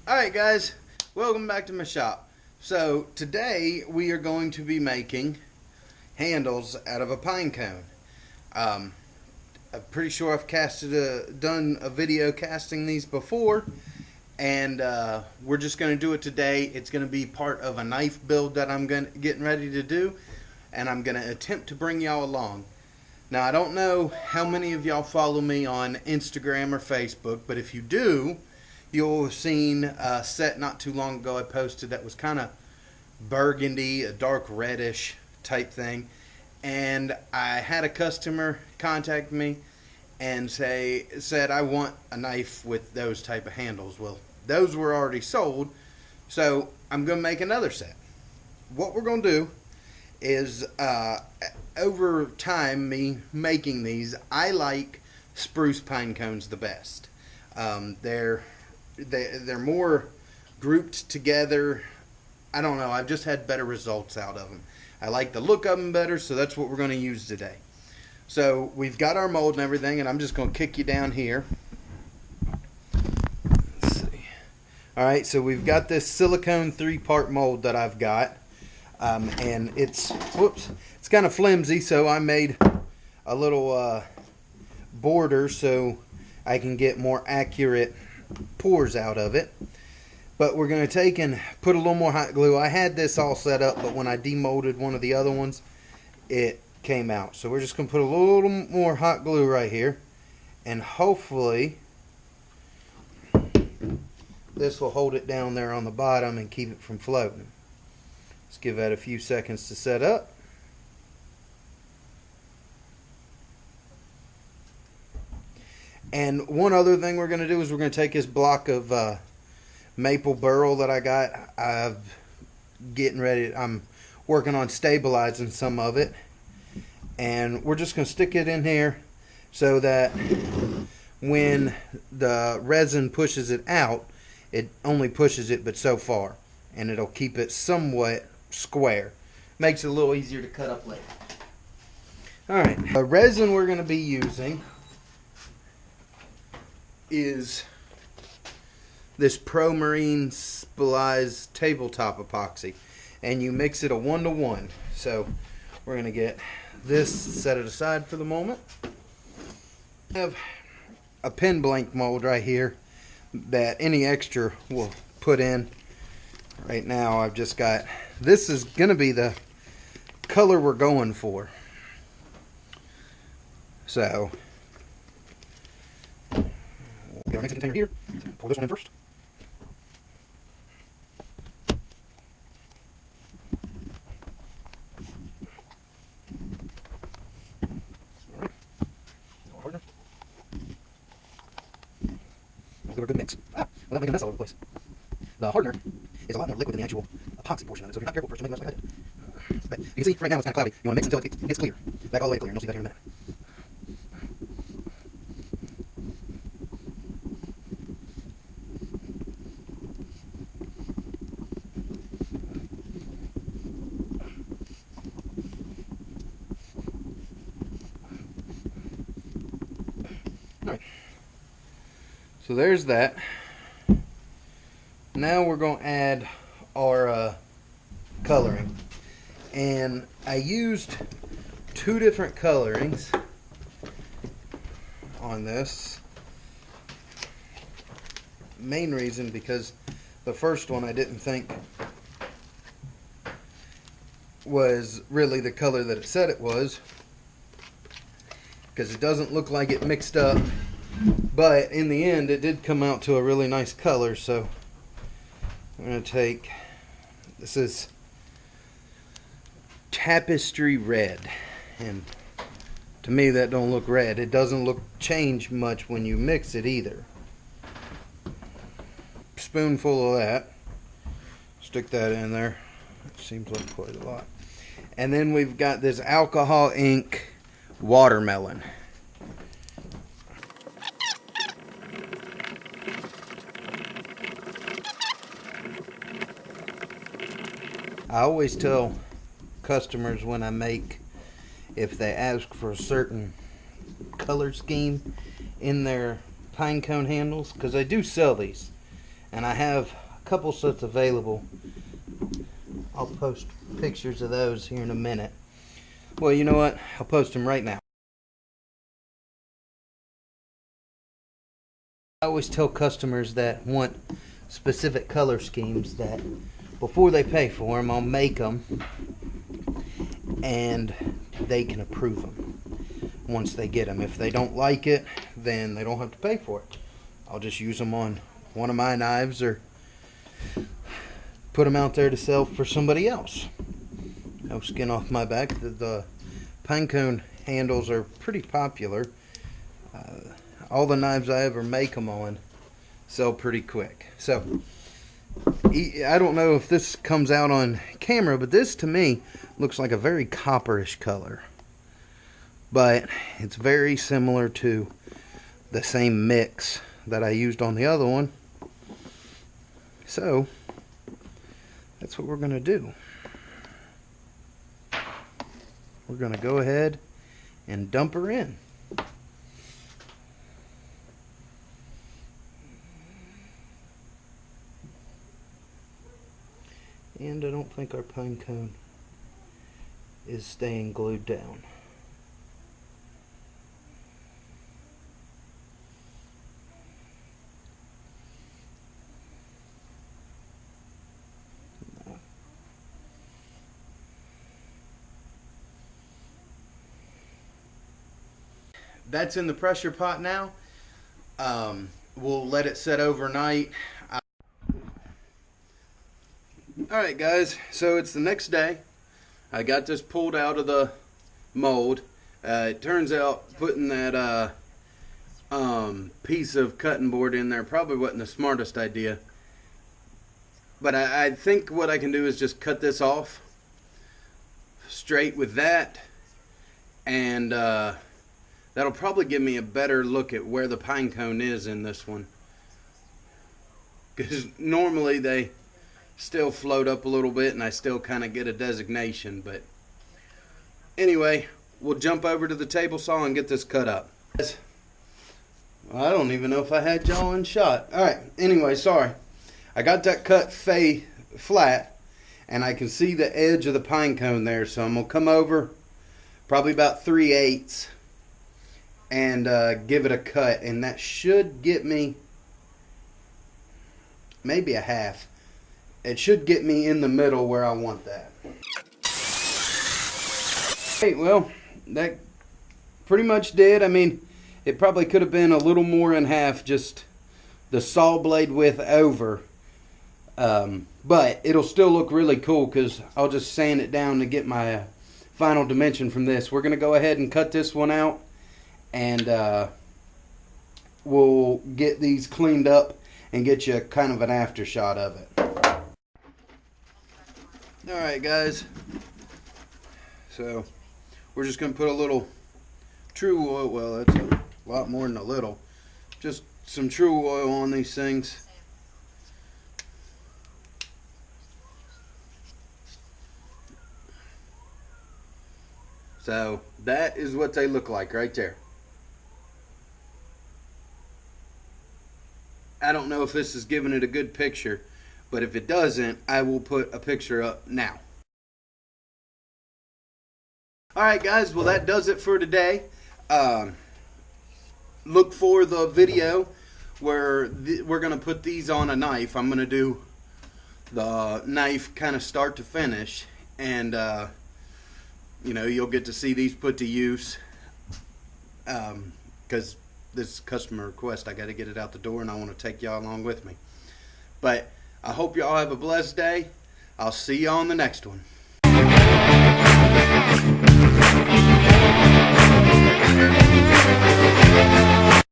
Alright guys, welcome back to my shop. So today we are going to be making handles out of a pine cone. I'm pretty sure I've done a video casting these before, and we're just going to do it today. It's going to be part of a knife build that I'm getting ready to do, and I'm going to attempt to bring y'all along. Now I don't know how many of y'all follow me on Instagram or Facebook, but if you do, you'll have seen a set not too long ago I posted that was kind of burgundy, a dark reddish type thing, and I had a customer contact me and said I want a knife with those type of handles. Well, those were already sold, so I'm going to make another set. What we're going to do is over time, me making these, I like spruce pine cones the best. They're more grouped together. I don't know, I've just had better results out of them. I like the look of them better, so that's what we're going to use today. So we've got our mold and everything, and I'm just going to kick you down here. Let's see. Alright, so we've got this silicone 3-part mold that I've got. And it's kind of flimsy, so I made a little border so I can get more accurate pours out of it. But we're going to take and put a little more hot glue. I had this all set up, but when I demolded one of the other ones, it came out. So we're just going to put a little more hot glue right here, and hopefully this will hold it down there on the bottom and keep it from floating. Let's give that a few seconds to set up. And one other thing we're going to do is we're going to take this block of maple burl that I got. I'm working on stabilizing some of it, and we're just going to stick it in here so that when the resin pushes it out, it only pushes it but so far, and it'll keep it somewhat square. Makes it a little easier to cut up later. Alright, the resin we're going to be using is this Pro Marine Spilize tabletop epoxy, and you mix it a 1-to-1. So we're going to get this, set it aside for the moment. I have a pen blank mold right here that any extra will put in. Right now I've just got, this is going to be the color we're going for. So get our mixing container here, pour this one in first. Alright, hardener. We'll give it a good mix. Well, that making a mess all over the place. The hardener is a lot more liquid than the actual epoxy portion of it, so if you're not careful first, you'll make a mess like I did. But you can see right now it's kind of cloudy. You want to mix until it gets clear. Back all the way clear, and you'll see that here in a minute. Alright, so there's that. Now we're going to add our coloring, and I used 2 different colorings on this. Main reason because the first one I didn't think was really the color that it said it was, because it doesn't look like it mixed up, but in the end it did come out to a really nice color. So I'm going to take, this is Tapestry Red, and to me that don't look red. It doesn't look change much when you mix it either. Spoonful of that, stick that in there. It seems like quite a lot. And then we've got this alcohol ink watermelon. I always tell customers when I make, if they ask for a certain color scheme in their pine cone handles, because I do sell these, and I have a couple sets available. I'll post pictures of those here in a minute. Well, you know what? I'll post them right now. I always tell customers that want specific color schemes that before they pay for them, I'll make them and they can approve them once they get them. If they don't like it, then they don't have to pay for it. I'll just use them on one of my knives or put them out there to sell for somebody else. No skin off my back. The Pinecone handles are pretty popular. All the knives I ever make them on sell pretty quick. So I don't know if this comes out on camera, but this to me looks like a very copperish color, but it's very similar to the same mix that I used on the other one. So that's what we're gonna do. We're gonna go ahead and dump her in. And I don't think our Pinecone is staying glued down. No. That's in the pressure pot now. We'll let it set overnight. Alright guys, so it's the next day. I got this pulled out of the mold. It turns out putting that piece of cutting board in there probably wasn't the smartest idea. But I think what I can do is just cut this off straight with that, and that'll probably give me a better look at where the Pinecone is in this one. Because normally they still float up a little bit and I still kind of get a designation. But anyway, we'll jump over to the table saw and get this cut up. I don't even know if I had y'all in shot. Alright, anyway, sorry. I got that cut flat and I can see the edge of the Pinecone there, so I'm going to come over probably about 3/8 and give it a cut, and that should get me maybe a half. It should get me in the middle where I want that. Hey, well, that pretty much did. I mean, it probably could have been a little more in half, just the saw blade width over. But it'll still look really cool because I'll just sand it down to get my final dimension from this. We're going to go ahead and cut this one out, and we'll get these cleaned up and get you kind of an after shot of it. Alright guys, so we're just going to put a little true oil, well that's a lot more than a little, just some true oil on these things. So that is what they look like right there. I don't know if this is giving it a good picture, but if it doesn't, I will put a picture up now. Alright guys, well that does it for today. Look for the video where we're going to put these on a knife. I'm going to do the knife kind of start to finish, and you know, you'll get to see these put to use, because this customer request, I got to get it out the door and I want to take y'all along with me. But I hope y'all have a blessed day. I'll see you on the next one.